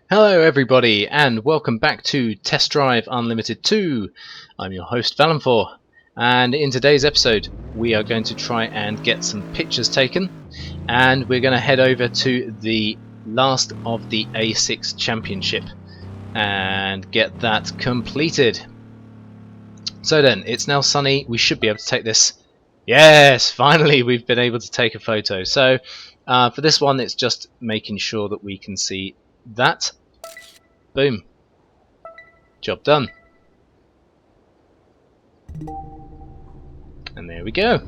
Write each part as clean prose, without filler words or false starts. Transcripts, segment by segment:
Hello everybody and welcome back to Test Drive Unlimited 2. I'm your host Valenfor, and in today's episode we are going to try and get some pictures taken, and we're going to head over to the last of the A6 Championship and get that completed. So then, it's now sunny, we should be able to take this. Yes, finally we've been able to take a photo. So for this one it's just making sure that we can see that. Boom. Job done. And there we go.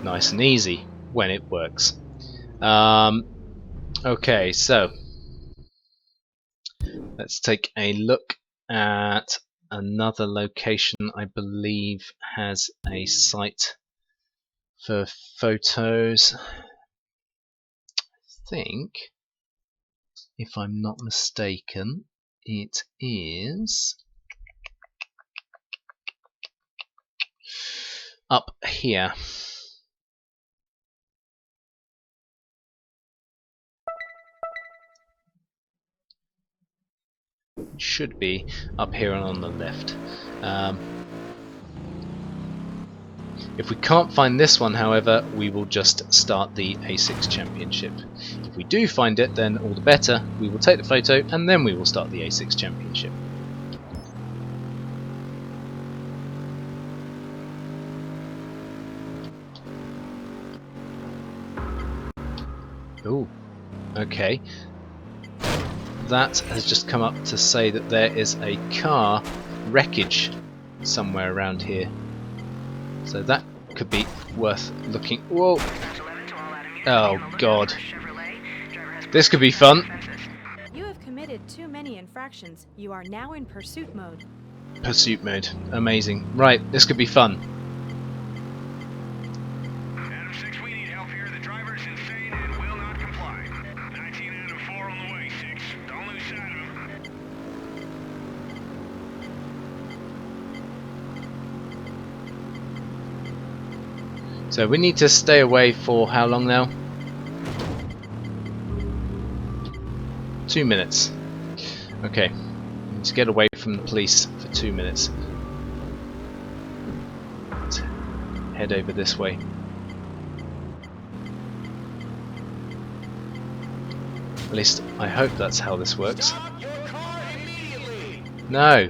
Nice and easy when it works. Okay, so let's take a look at another location I believe has a site for photos. I think, if I'm not mistaken, it is up here. Should be up here and on the left. If we can't find this one, however, we will just start the A6 Championship. If we do find it, then all the better. We will take the photo and then we will start the A6 Championship. Ooh, okay. That has just come up to say that there is a car wreckage somewhere around here. So that could be worth looking. Whoa! Oh god. This could be fun. You have committed too many infractions. You are now in pursuit mode. Pursuit mode. Amazing. Right, this could be fun. Adam 6, we need help here. The driver's insane and will not comply. 19 out of 4 on the way, 6. Don't lose sight of him. So we need to stay away for how long now? 2 minutes. Okay. We need to get away from the police for 2 minutes. Let's head over this way. At least I hope that's how this works. Stop your car immediately! No!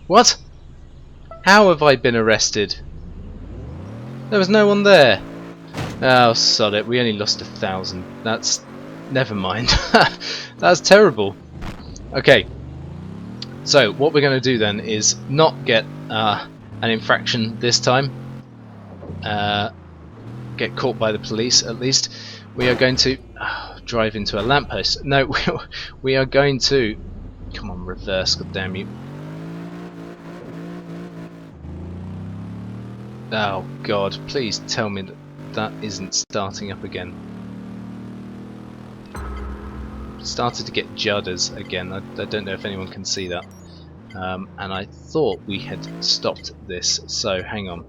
What? How have I been arrested? There was no one there. Oh, sod it. We only lost 1,000. That's... never mind. That's terrible. Okay. So, what we're going to do then is not get an infraction this time. Get caught by the police, at least. We are going to... drive into a lamppost. No, we are going to... Come on, reverse, goddamn you. Oh god, please tell me that that isn't starting up again. Started to get judders again. I don't know if anyone can see that. And I thought we had stopped this, so hang on.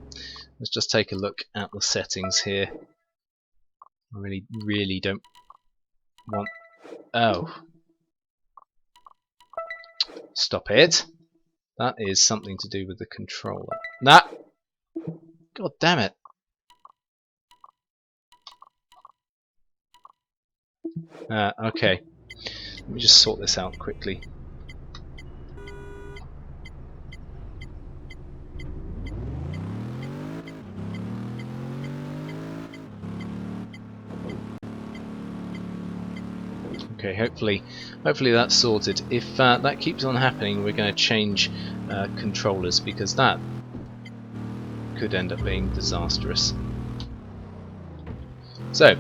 Let's just take a look at the settings here. I really don't want... Oh. Stop it. That is something to do with the controller. Nah! God damn it. Okay. Let me just sort this out quickly. Okay, hopefully that's sorted. If that keeps on happening, we're going to change controllers, because that could end up being disastrous. So,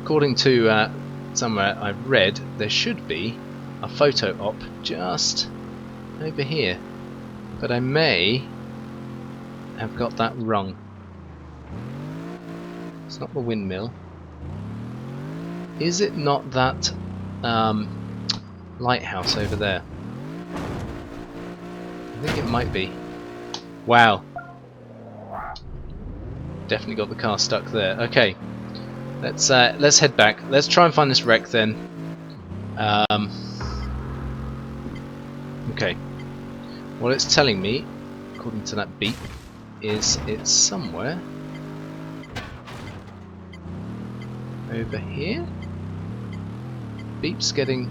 according to somewhere I've read, there should be a photo op just over here, but I may have got that wrong. It's not the windmill. Is it not that lighthouse over there? I think it might be. Wow. Definitely got the car stuck there. Okay. Let's head back. Let's try and find this wreck then. Okay. What it's telling me, according to that beep, is it's somewhere over here. Beep's getting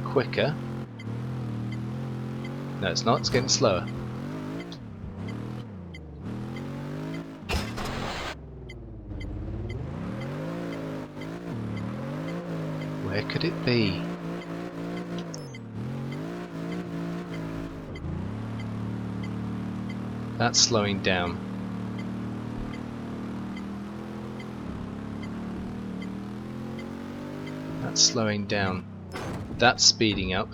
quicker. No, it's not. It's getting slower. Where could it be? That's slowing down. That's slowing down. That's speeding up.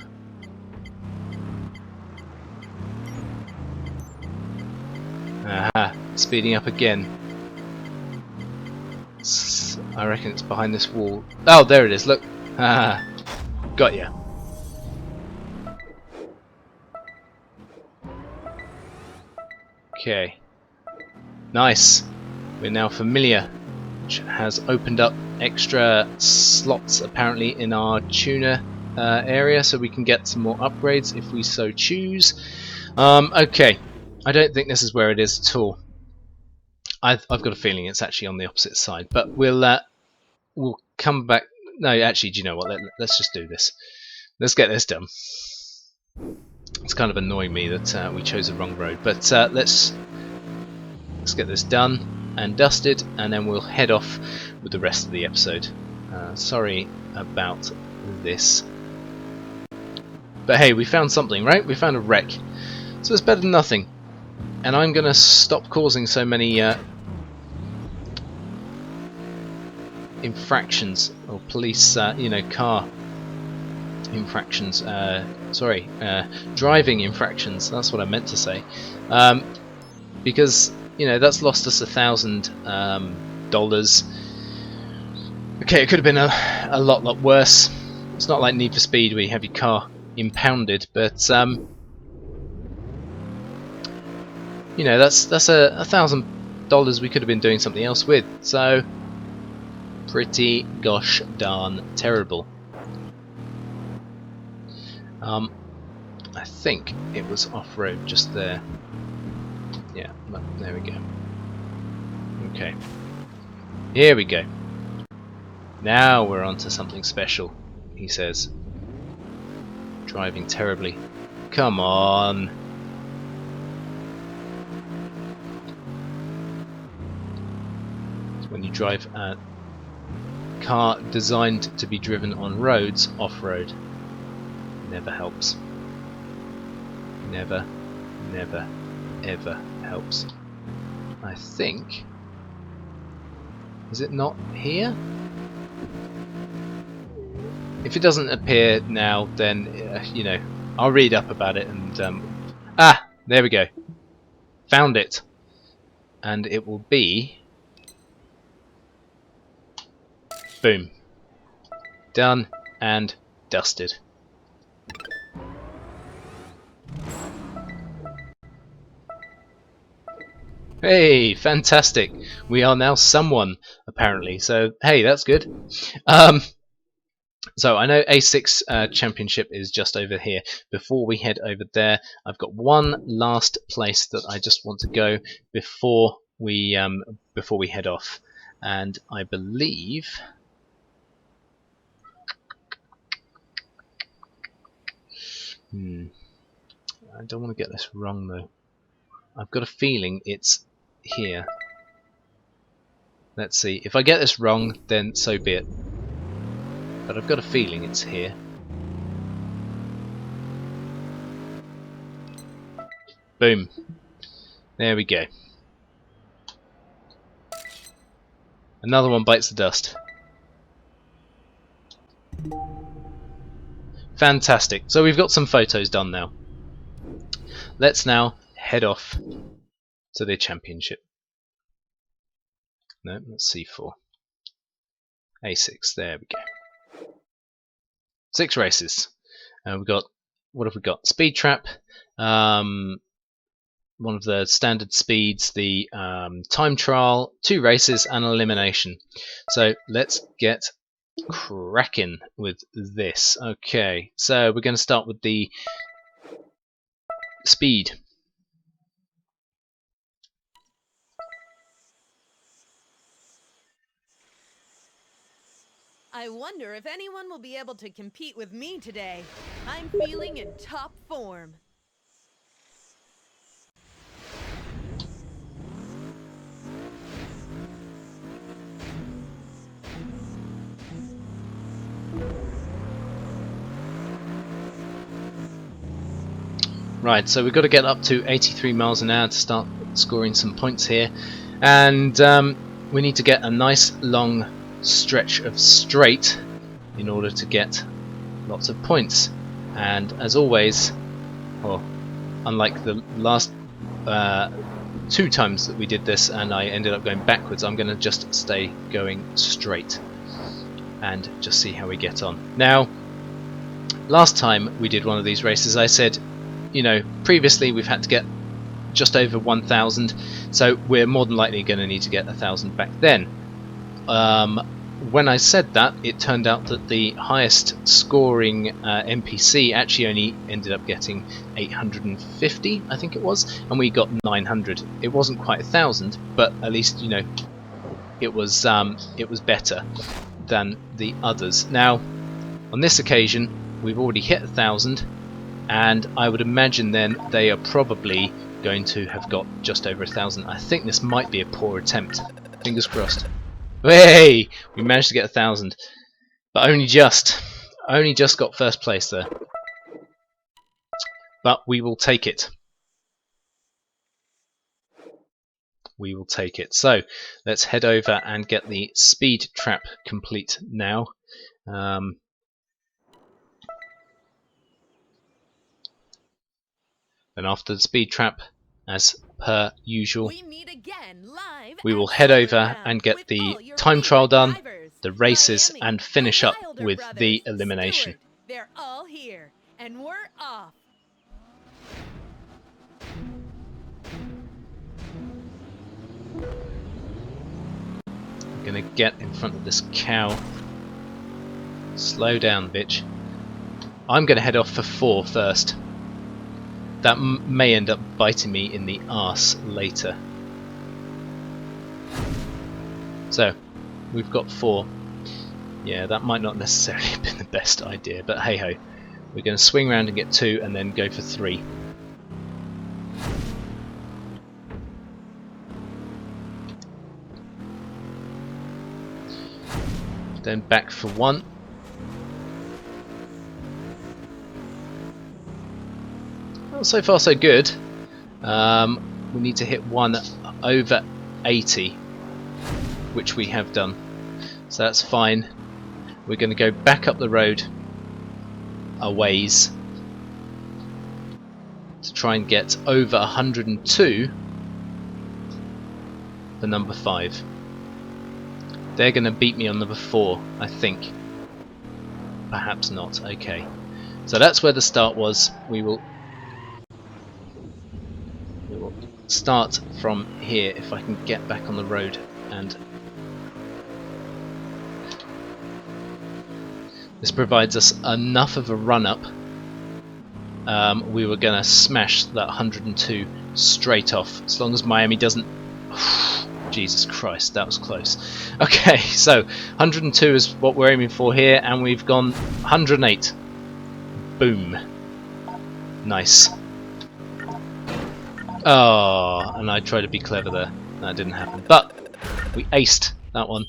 Aha, speeding up again. I reckon it's behind this wall. Oh, there it is, look. Haha, got ya. Okay. Nice. We're now familiar, which has opened up extra slots apparently in our tuner area, so we can get some more upgrades if we so choose. Okay, I don't think this is where it is at all. I've got a feeling it's actually on the opposite side, but we'll come back. No, actually, do you know what? Let's just do this. Let's get this done. It's kind of annoying me that we chose the wrong road, but let's get this done and dusted, and then we'll head off with the rest of the episode. Sorry about this, but hey, we found something, right? We found a wreck, so it's better than nothing. And I'm gonna stop causing so many infractions or police, car infractions. Driving infractions. That's what I meant to say. Because that's lost us $1,000. Okay, it could have been a lot worse. It's not like Need for Speed where you have your car impounded, but that's $1,000 we could have been doing something else with. So pretty gosh darn terrible. I think it was off-road just there. Yeah, there we go. Okay, here we go. Now we're on to something special, he says. Driving terribly. Come on. When you drive a car designed to be driven on roads, off-road, never helps. Never, ever helps. I think... Is it not here? If it doesn't appear now, then, I'll read up about it and... there we go. Found it. And it will be... Boom. Done and dusted. Hey, fantastic. We are now someone, apparently. So, hey, that's good. So I know A6 Championship is just over here. Before we head over there, I've got one last place that I just want to go before we head off, and I believe I don't want to get this wrong though. I've got a feeling it's here. Let's see. If I get this wrong, then so be it. But I've got a feeling it's here. Boom. There we go. Another one bites the dust. Fantastic. So we've got some photos done now. Let's now head off to the championship. No, that's C4. A6, there we go. 6 races. We've got, what have we got? Speed Trap, one of the standard speeds, the time trial, 2 races, and elimination. So let's get cracking with this. Okay, so we're going to start with the speed. I wonder if anyone will be able to compete with me today. I'm feeling in top form. Right, so we've got to get up to 83 miles an hour to start scoring some points here, and we need to get a nice long stretch of straight in order to get lots of points. And as always, or unlike the last 2 times that we did this and I ended up going backwards, I'm going to just stay going straight and just see how we get on. Now, last time we did one of these races, I said, you know, previously we've had to get just over 1,000, so we're more than likely going to need to get 1,000 back then. When I said that, it turned out that the highest scoring NPC actually only ended up getting 850, I think it was, and we got 900. It wasn't quite 1,000, but at least, you know, it was better than the others. Now, on this occasion, we've already hit 1,000, and I would imagine then they are probably going to have got just over 1,000. I think this might be a poor attempt. Fingers crossed. Hey! We managed to get 1,000, but only just got first place there. But we will take it. We will take it. So let's head over and get the speed trap complete now. And after the speed trap, as per usual, we will head over and get the time trial done, the races, and finish up with the elimination. They're all here, and we're off. I'm gonna get in front of this cow. Slow down, bitch. I'm gonna head off for 4 first. That may end up biting me in the arse later. So, we've got 4. Yeah, that might not necessarily have been the best idea, but hey ho. We're going to swing around and get 2 and then go for 3. Then back for 1. Well, so far so good. We need to hit 1 over 80, which we have done. So that's fine. We're going to go back up the road a ways to try and get over 102 for number 5. They're going to beat me on number 4, I think. Perhaps not. Okay. So that's where the start was. We will start from here if I can get back on the road, and this provides us enough of a run up. We were going to smash that 102 straight off, as long as Miami doesn't. Jesus Christ, that was close. Okay, so 102 is what we're aiming for here, and we've gone 108. Boom. Nice. Oh, and I tried to be clever there. That didn't happen. But we aced that one.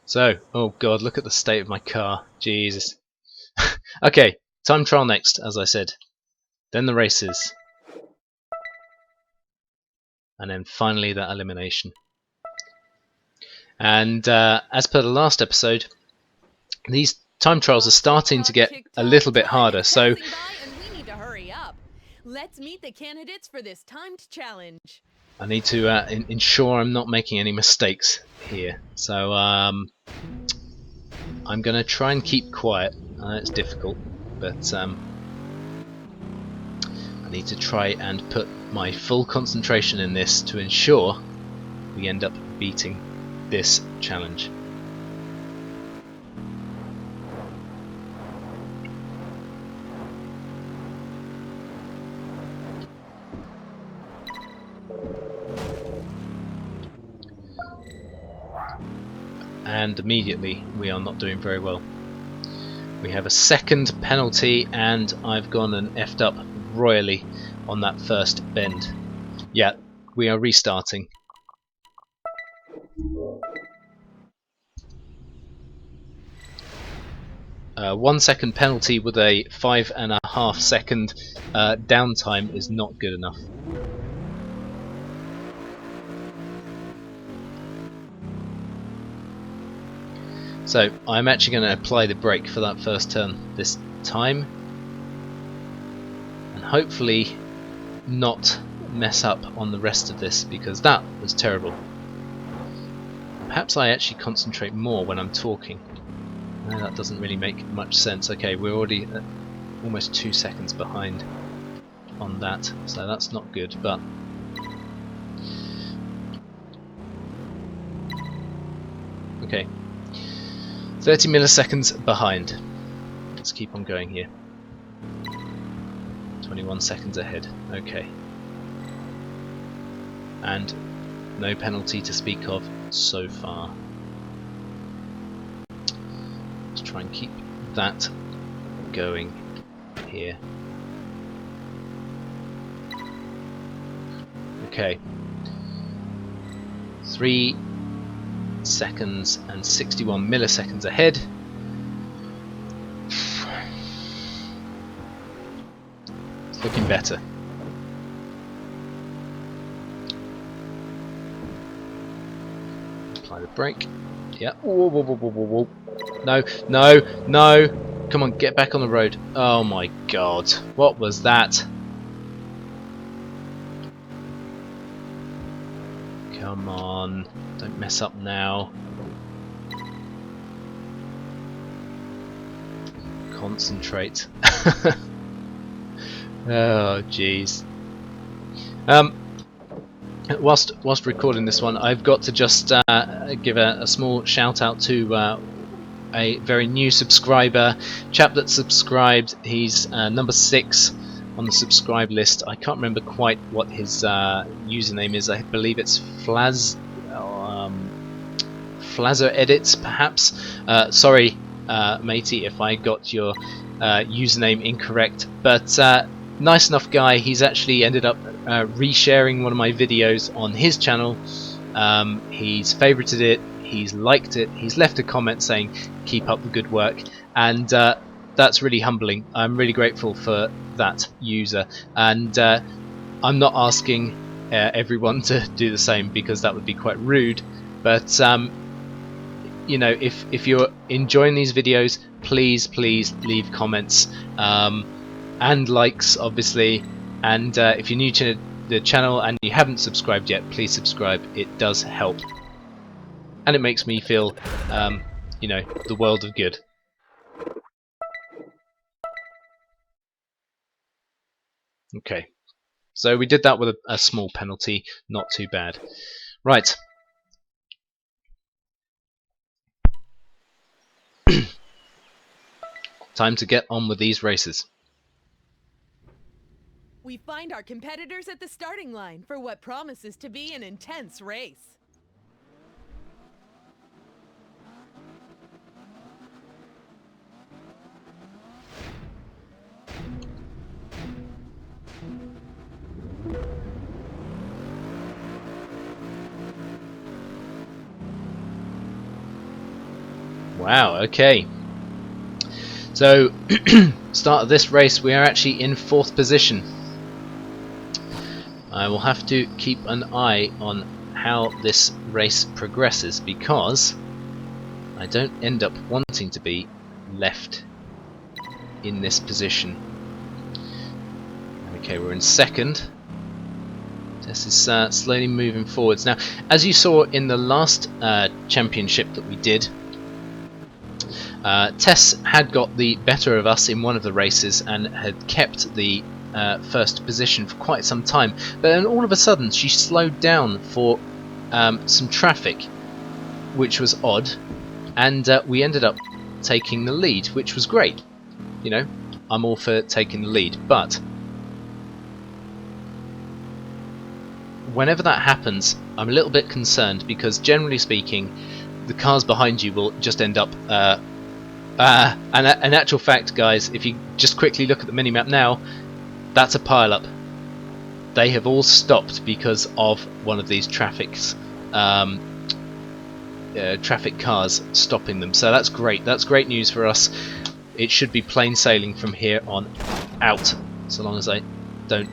So, oh god, look at the state of my car. Jesus. Okay, time trial next, as I said. Then the races. And then finally that elimination. And as per the last episode, these time trials are starting to get a little bit harder, so let's meet the candidates for this timed challenge. I need to ensure I'm not making any mistakes here. So I'm going to try and keep quiet It's difficult, but I need to try and put my full concentration in this to ensure we end up beating this challenge. And immediately we are not doing very well. We have a second penalty and I've gone and effed up royally on that first bend. Yeah, we are restarting. 1 second penalty with a 5.5 second downtime is not good enough. So I'm actually going to apply the brake for that first turn this time, and hopefully not mess up on the rest of this, because that was terrible. Perhaps I actually concentrate more when I'm talking. No, that doesn't really make much sense. Okay, we're already at almost 2 seconds behind on that, so that's not good, but okay. 30 milliseconds behind. Let's keep on going here. 21 seconds ahead. Okay. And no penalty to speak of so far. Let's try and keep that going here. Okay. 3 seconds and 61 milliseconds ahead. It's looking better. Apply the brake. Yeah. Whoa, whoa, whoa, whoa, whoa, whoa. No, no, no. Come on, get back on the road. Oh my god. What was that? Come on. Don't mess up now. Concentrate. Oh jeez. Whilst recording this one, I've got to just give a small shout out to a very new subscriber, chap that subscribed. He's number 6 on the subscribe list. I can't remember quite what his username is. I believe it's Flazzer Edits, perhaps. Sorry, matey, if I got your username incorrect. But nice enough guy. He's actually ended up resharing one of my videos on his channel. He's favorited it. He's liked it. He's left a comment saying keep up the good work, and that's really humbling. I'm really grateful for that user, and I'm not asking everyone to do the same, because that would be quite rude, but you know, if you're enjoying these videos, please leave comments and likes, obviously, and if you're new to the channel and you haven't subscribed yet, please subscribe. It does help, and it makes me feel you know, the world of good. Okay, so we did that with a small penalty, not too bad. Right. Time to get on with these races. We find our competitors at the starting line for what promises to be an intense race. Wow, okay. So, start of this race, we are actually in 4th position. I will have to keep an eye on how this race progresses, because I don't end up wanting to be left in this position. Okay, we're in 2nd. This is slowly moving forwards. Now, as you saw in the last championship that we did, Tess had got the better of us in one of the races and had kept the first position for quite some time, but then all of a sudden she slowed down for some traffic, which was odd, and we ended up taking the lead, which was great. You know, I'm all for taking the lead, but whenever that happens, I'm a little bit concerned, because generally speaking, the cars behind you will just end up. And in actual fact, guys, if you just quickly look at the minimap now, that's a pile-up. They have all stopped because of one of these traffic cars stopping them. So that's great. That's great news for us. It should be plain sailing from here on out, so long as I don't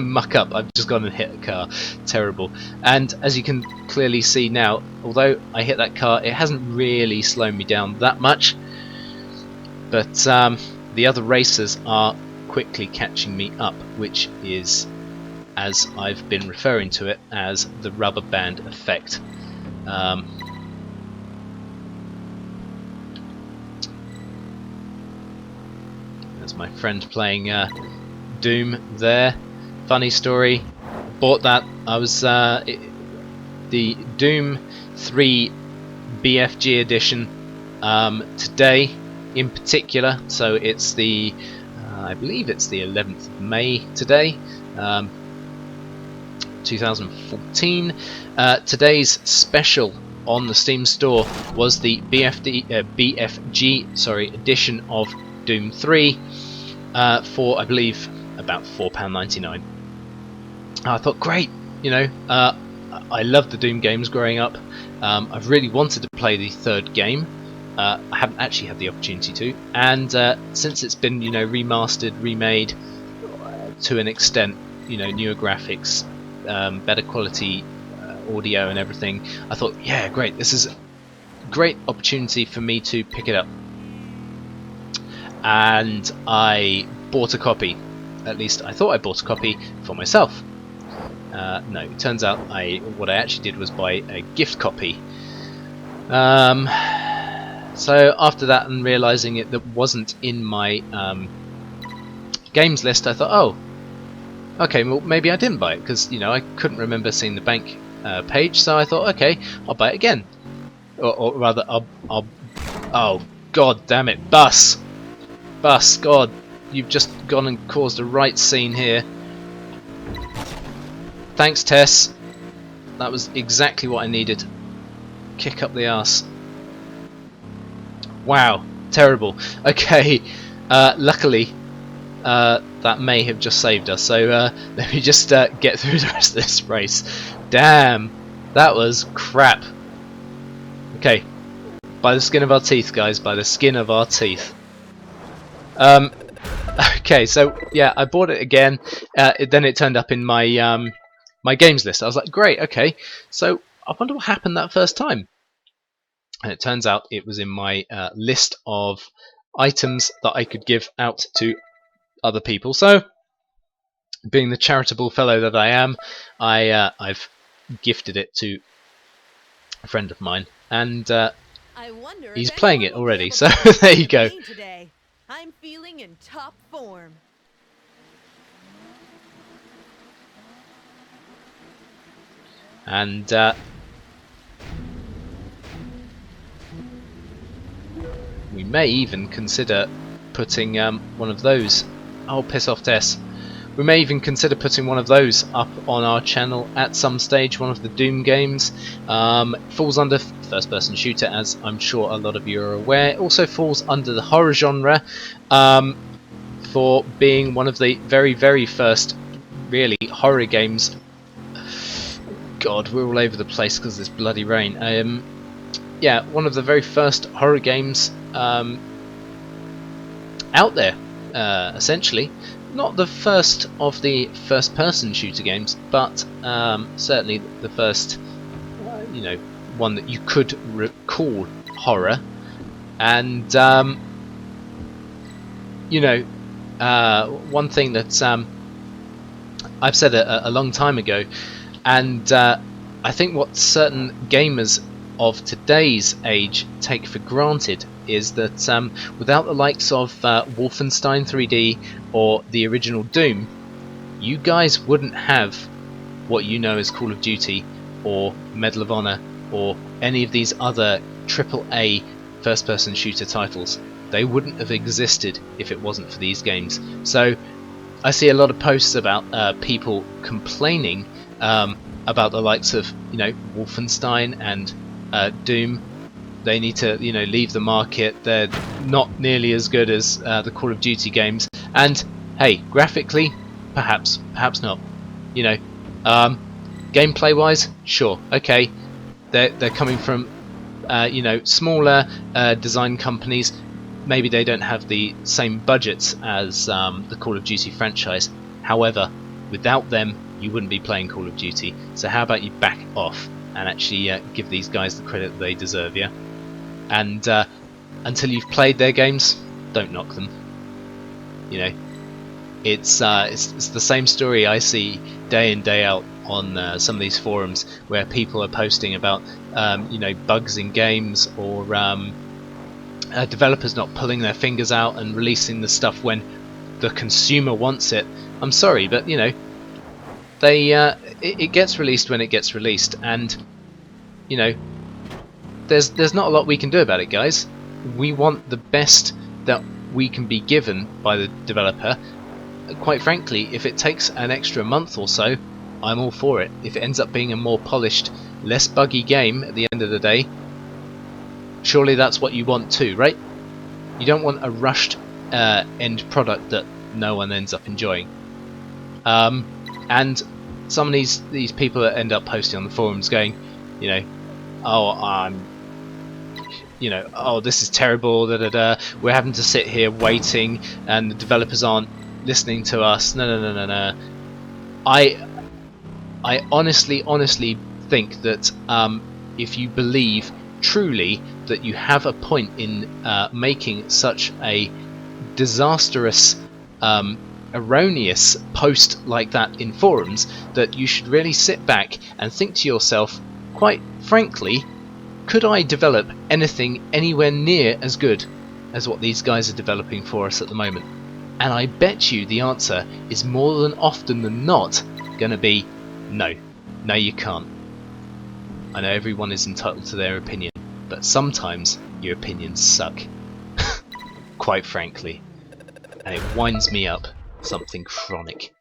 muck up. I've just gone and hit a car. Terrible. And as you can clearly see now, although I hit that car, it hasn't really slowed me down that much. But the other racers are quickly catching me up, which is, as I've been referring to it, as the rubber band effect. There's my friend playing Doom there. Funny story. Bought that. I was the Doom 3 BFG edition today in particular. So it's the I believe it's the 11th of May today, 2014. Today's special on the Steam store was the BFG edition of Doom 3 for, I believe, about £4.99. I thought, great, you know, I loved the Doom games growing up. I've really wanted to play the third game. I haven't actually had the opportunity to, and since it's been, you know, remastered, remade to an extent, you know, newer graphics, better quality audio and everything, I thought, yeah, great, this is a great opportunity for me to pick it up. And I bought a copy. At least I thought I bought a copy for myself. No, it turns out what I actually did was buy a gift copy. So after that, and realising that wasn't in my games list, I thought, oh, okay, well maybe I didn't buy it, because, you know, I couldn't remember seeing the bank page. So I thought, okay, I'll buy it again, or rather, I'll oh god damn it, bus, god, you've just gone and caused a right scene here. Thanks, Tess. That was exactly what I needed. Kick up the arse. Wow, terrible. Okay, luckily that may have just saved us, so let me just get through the rest of this race. Damn, that was crap. Okay, by the skin of our teeth, guys, by the skin of our teeth. Okay, so yeah, I bought it again. Then it turned up in my my games list. I was like, great, okay, so I wonder what happened that first time. And it turns out it was in my list of items that I could give out to other people. So, being the charitable fellow that I am, I've gifted it to a friend of mine, and I wonder he's if playing anyone it will be already. able So to compete there you with go. me today. I'm feeling in top form. And we may even consider putting one of those. Oh, piss off, Tess. We may even consider putting one of those up on our channel at some stage, one of the Doom games. Falls under first-person shooter, as I'm sure a lot of you are aware. It also falls under the horror genre, for being one of the very, very first, really, horror games. God, we're all over the place because of this bloody rain. Yeah, one of the very first horror games out there, essentially. Not the first of the first-person shooter games, but certainly the first, you know, one that you could call horror. And you know, one thing that I've said a long time ago, and I think what certain gamers of today's age take for granted is that without the likes of Wolfenstein 3D or the original Doom, you guys wouldn't have what you know as Call of Duty or Medal of Honor or any of these other AAA first-person shooter titles. They wouldn't have existed if it wasn't for these games. So I see a lot of posts about people complaining about the likes of, you know, Wolfenstein and Doom. They need to, you know, leave the market. They're not nearly as good as the Call of Duty games. And hey, graphically, perhaps not. You know, gameplay-wise, sure, okay. They're coming from, you know, smaller design companies. Maybe they don't have the same budgets as the Call of Duty franchise. However, without them, you wouldn't be playing Call of Duty. So how about you back off and actually give these guys the credit they deserve, yeah? And until you've played their games, don't knock them. You know, it's the same story I see day in day out on some of these forums where people are posting about you know, bugs in games or developers not pulling their fingers out and releasing the stuff when the consumer wants it. I'm sorry, but you know, they it gets released when it gets released, and you know, there's not a lot we can do about it, guys. We want the best that we can be given by the developer. Quite frankly, if it takes an extra month or so, I'm all for it. If it ends up being a more polished, less buggy game at the end of the day, surely that's what you want too, right? You don't want a rushed end product that no one ends up enjoying. And some of these people that end up posting on the forums going, you know, oh, you know, oh, this is terrible, da da da. We're having to sit here waiting, and the developers aren't listening to us. No. I honestly think that if you believe truly that you have a point in making such a disastrous, erroneous post like that in forums, that you should really sit back and think to yourself, quite frankly, could I develop anything anywhere near as good as what these guys are developing for us at the moment? And I bet you the answer is more than often than not going to be no. No, you can't. I know everyone is entitled to their opinion, but sometimes your opinions suck. Quite frankly. And it winds me up something chronic.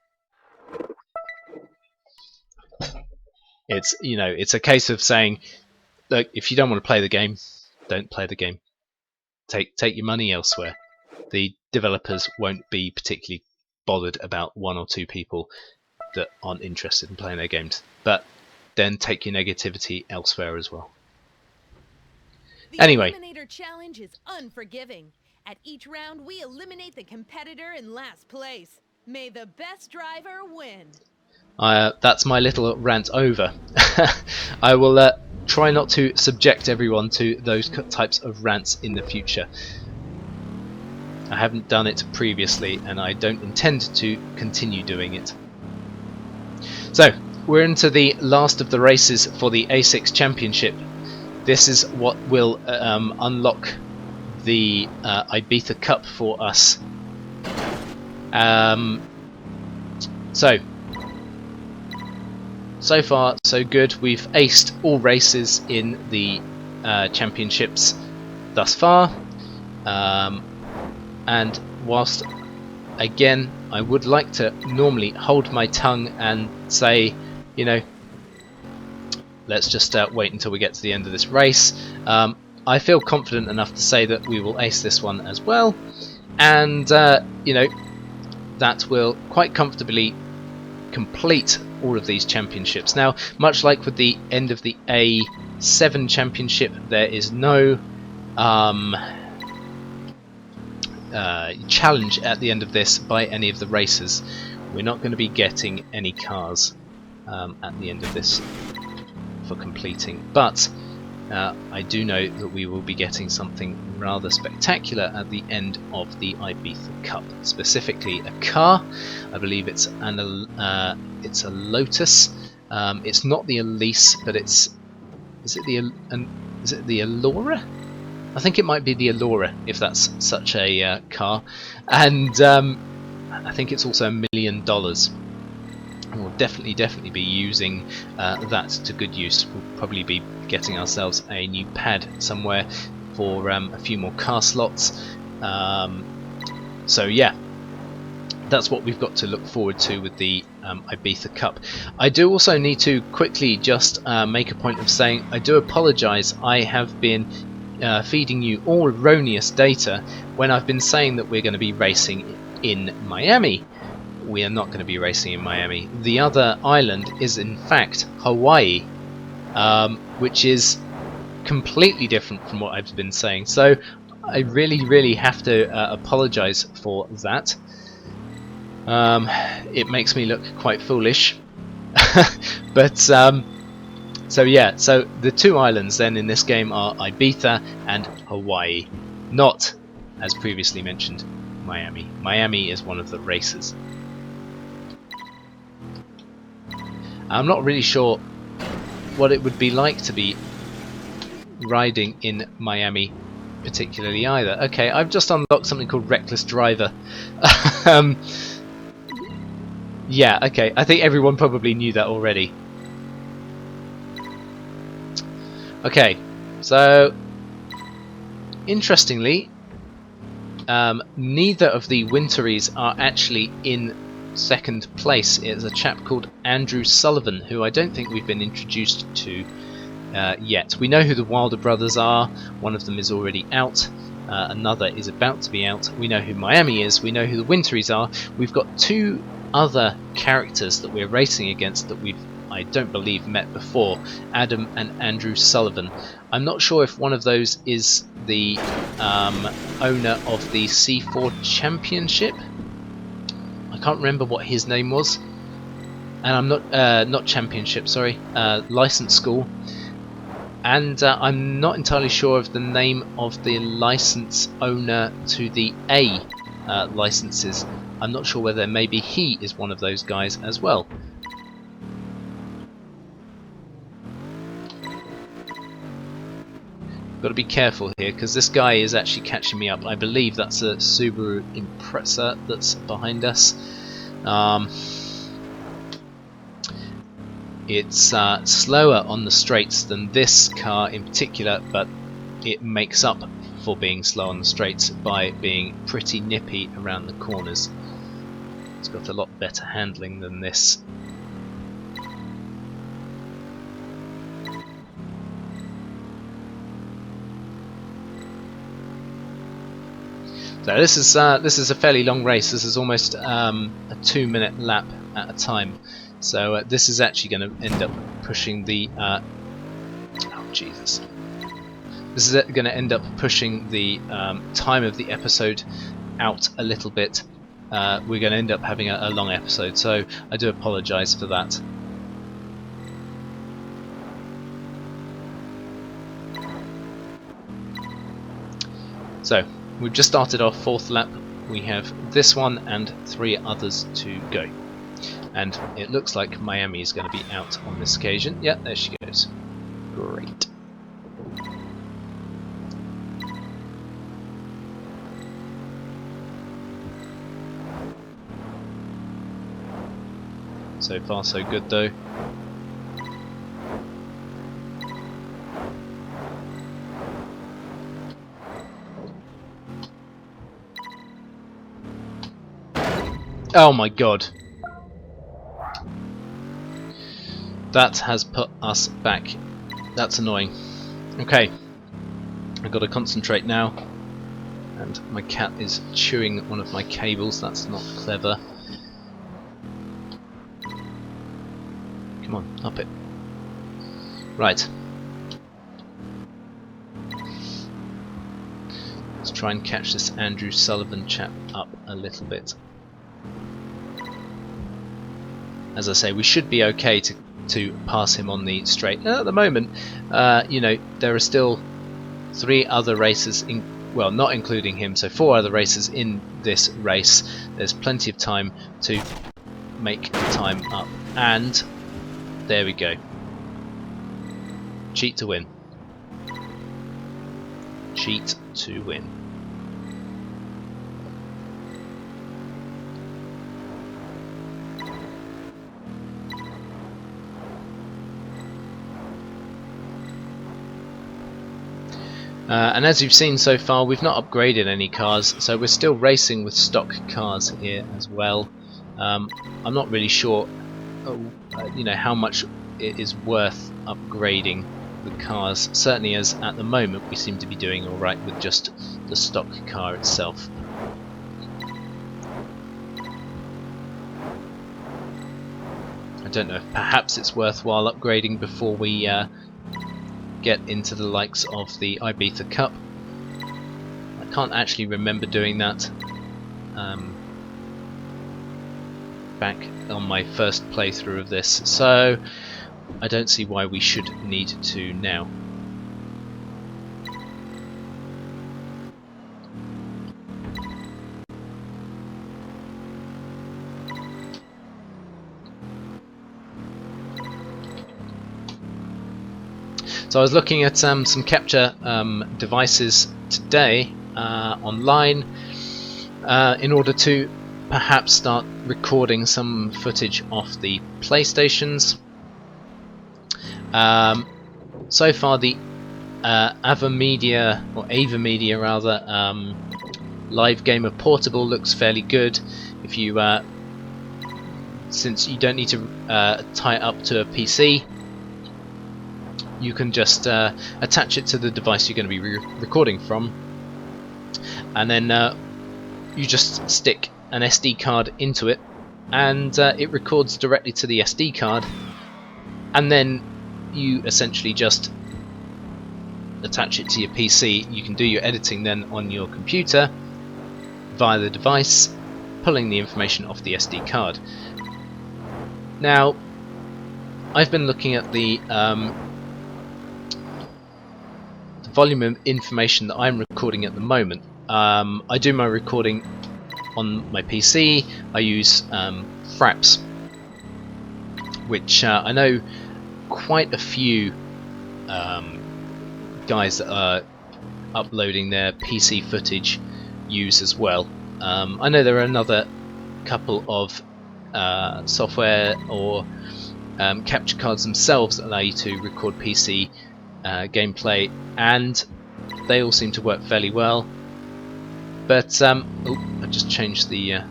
It's, you know, it's a case of saying, look, if you don't want to play the game, don't play the game. Take your money elsewhere. The developers won't be particularly bothered about one or two people that aren't interested in playing their games. But then take your negativity elsewhere as well. The Anyway. Eliminator Challenge is unforgiving. At each round, we eliminate the competitor in last place. May the best driver win. That's my little rant over. I will try not to subject everyone to those types of rants in the future. I haven't done it previously, and I don't intend to continue doing it. So, we're into the last of the races for the A6 Championship. This is what will unlock the Ibiza Cup for us. So far so good. We've aced all races in the championships thus far, and whilst again I would like to normally hold my tongue and say, you know, let's just wait until we get to the end of this race, I feel confident enough to say that we will ace this one as well, and you know, that will quite comfortably complete all of these championships. Now, much like with the end of the A7 championship, there is no challenge at the end of this by any of the racers. We're not going to be getting any cars at the end of this for completing, but I do know that we will be getting something rather spectacular at the end of the Ibiza Cup, specifically a car. I believe it's a Lotus. It's not the Elise, but is it the Is it the Allura? I think it might be the Allura, if that's such a car. And I think it's also $1 million. And we'll definitely be using that to good use. We'll probably be getting ourselves a new pad somewhere for a few more car slots. So yeah, that's what we've got to look forward to with the Ibiza Cup. I do also need to quickly just make a point of saying I do apologise. I have been feeding you all erroneous data when I've been saying that we're going to be racing in Miami. We are not going to be racing in Miami. The other island is in fact Hawaii, which is completely different from what I've been saying. So I really have to apologise for that. It makes me look quite foolish. But so yeah, so the two islands then in this game are Ibiza and Hawaii, not, as previously mentioned, Miami. Miami is one of the races. I'm not really sure what it would be like to be riding in Miami particularly either. Okay, I've just unlocked something called Reckless Driver. Yeah, okay, I think everyone probably knew that already. Okay, so interestingly, neither of the Winteries are actually in second place. It's a chap called Andrew Sullivan, who I don't think we've been introduced to yet. We know who the Wilder brothers are. One of them is already out. Another is about to be out. We know who Miami is. We know who the Winteries are. We've got two other characters that we're racing against that we've, I don't believe, met before. Adam and Andrew Sullivan. I'm not sure if one of those is the owner of the C4 Championship. I can't remember what his name was. And I'm not Championship, sorry, License School. And I'm not entirely sure of the name of the license owner to the A licenses. I'm not sure whether maybe he is one of those guys as well. Got to be careful here because this guy is actually catching me up. I believe that's a Subaru Impreza that's behind us. It's slower on the straights than this car in particular, but it makes up for being slow on the straights by being pretty nippy around the corners. It's got a lot better handling than this. So this is a fairly long race. This is almost a 2-minute lap at a time. So this is actually going to end up pushing the oh Jesus! This is going to end up pushing the time of the episode out a little bit. We're going to end up having a long episode, so I do apologise for that. So we've just started our 4th lap. We have this one and 3 others to go. And it looks like Miami is going to be out on this occasion. Yeah, there she goes. Great. So far so good though. Oh my god. That has put us back. That's annoying. Okay. I've got to concentrate now. And my cat is chewing one of my cables. That's not clever. Come on, up it. Right. Let's try and catch this Andrew Sullivan chap up a little bit. As I say, we should be okay to pass him on the straight. At the moment, you know, there are still 3 other racers, well, not including him, so 4 other racers in this race. There's plenty of time to make time up, and there we go. Cheat to win. cheat to win. And as you've seen so far, we've not upgraded any cars, so we're still racing with stock cars here as well. I'm not really sure, how much it is worth upgrading the cars. Certainly, as at the moment, we seem to be doing all right with just the stock car itself. I don't know if perhaps it's worthwhile upgrading before we get into the likes of the Ibiza Cup. I can't actually remember doing that back on my first playthrough of this, so I don't see why we should need to now. So I was looking at some capture devices today online in order to perhaps start recording some footage off the PlayStations. So far the Ava Media rather Live Gamer Portable looks fairly good. If you since you don't need to tie it up to a PC, you can just attach it to the device you're going to be recording from, and then you just stick an SD card into it, and it records directly to the SD card, and then you essentially just attach it to your PC. You can do your editing then on your computer via the device, pulling the information off the SD card. Now, I've been looking at the volume of information that I'm recording at the moment. I do my recording on my PC. I use Fraps, which I know quite a few guys that are uploading their PC footage use as well. I know there are another couple of software or capture cards themselves that allow you to record PC gameplay, and they all seem to work fairly well. But oh, I just changed the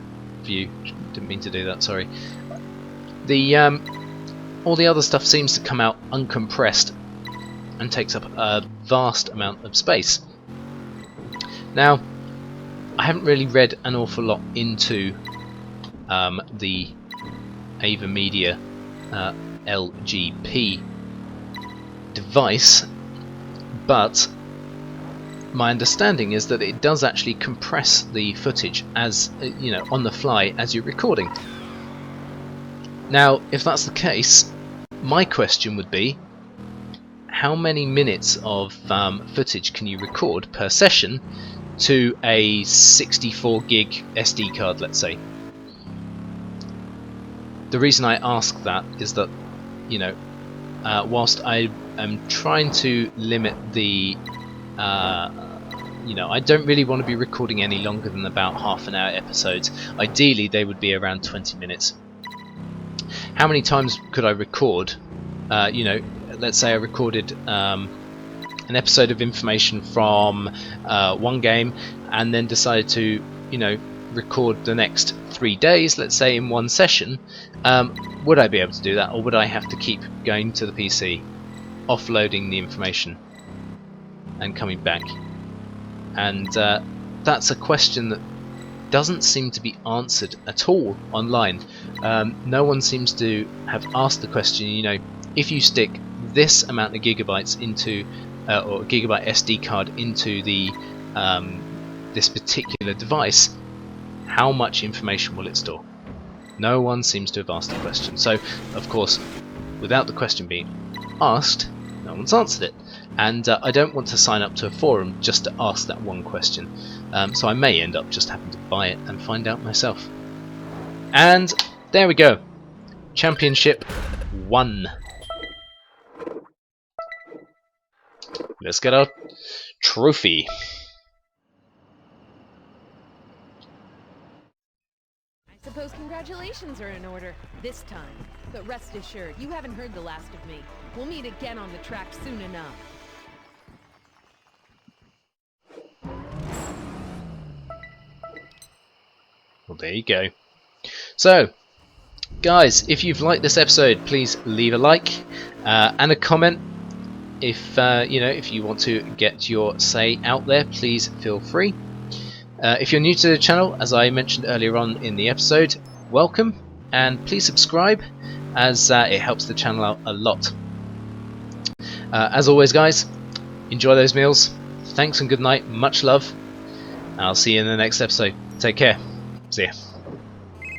view. Didn't mean to do that. Sorry. The all the other stuff seems to come out uncompressed and takes up a vast amount of space. Now, I haven't really read an awful lot into the Ava Media LGP device, but my understanding is that it does actually compress the footage as on the fly as you're recording. Now, if that's the case, my question would be, how many minutes of footage can you record per session to a 64 gig SD card, let's say? The reason I ask that is that, whilst I am trying to limit the, I don't really want to be recording any longer than about half an hour episodes. Ideally, they would be around 20 minutes. How many times could I record? Let's say I recorded an episode of information from one game, and then decided to, record the next 3 days, let's say, in one session. Would I be able to do that, or would I have to keep going to the PC, offloading the information, and coming back? And that's a question that doesn't seem to be answered at all online. No one seems to have asked the question, if you stick this amount of gigabytes into, or gigabyte SD card into the this particular device, how much information will it store? No one seems to have asked the question. So, of course, without the question being asked, no one's answered it. And I don't want to sign up to a forum just to ask that one question. So I may end up just having to buy it and find out myself. And there we go. Championship 1. Let's get our trophy. I suppose congratulations are in order this time. But rest assured, you haven't heard the last of me. We'll meet again on the track soon enough. Well, there you go. So, guys, if you've liked this episode, please leave a like and a comment. If if you want to get your say out there, please feel free. If you're new to the channel, as I mentioned earlier on in the episode, welcome, and please subscribe, as it helps the channel out a lot. As always, guys, enjoy those meals. Thanks and good night. Much love. And I'll see you in the next episode. Take care. See ya.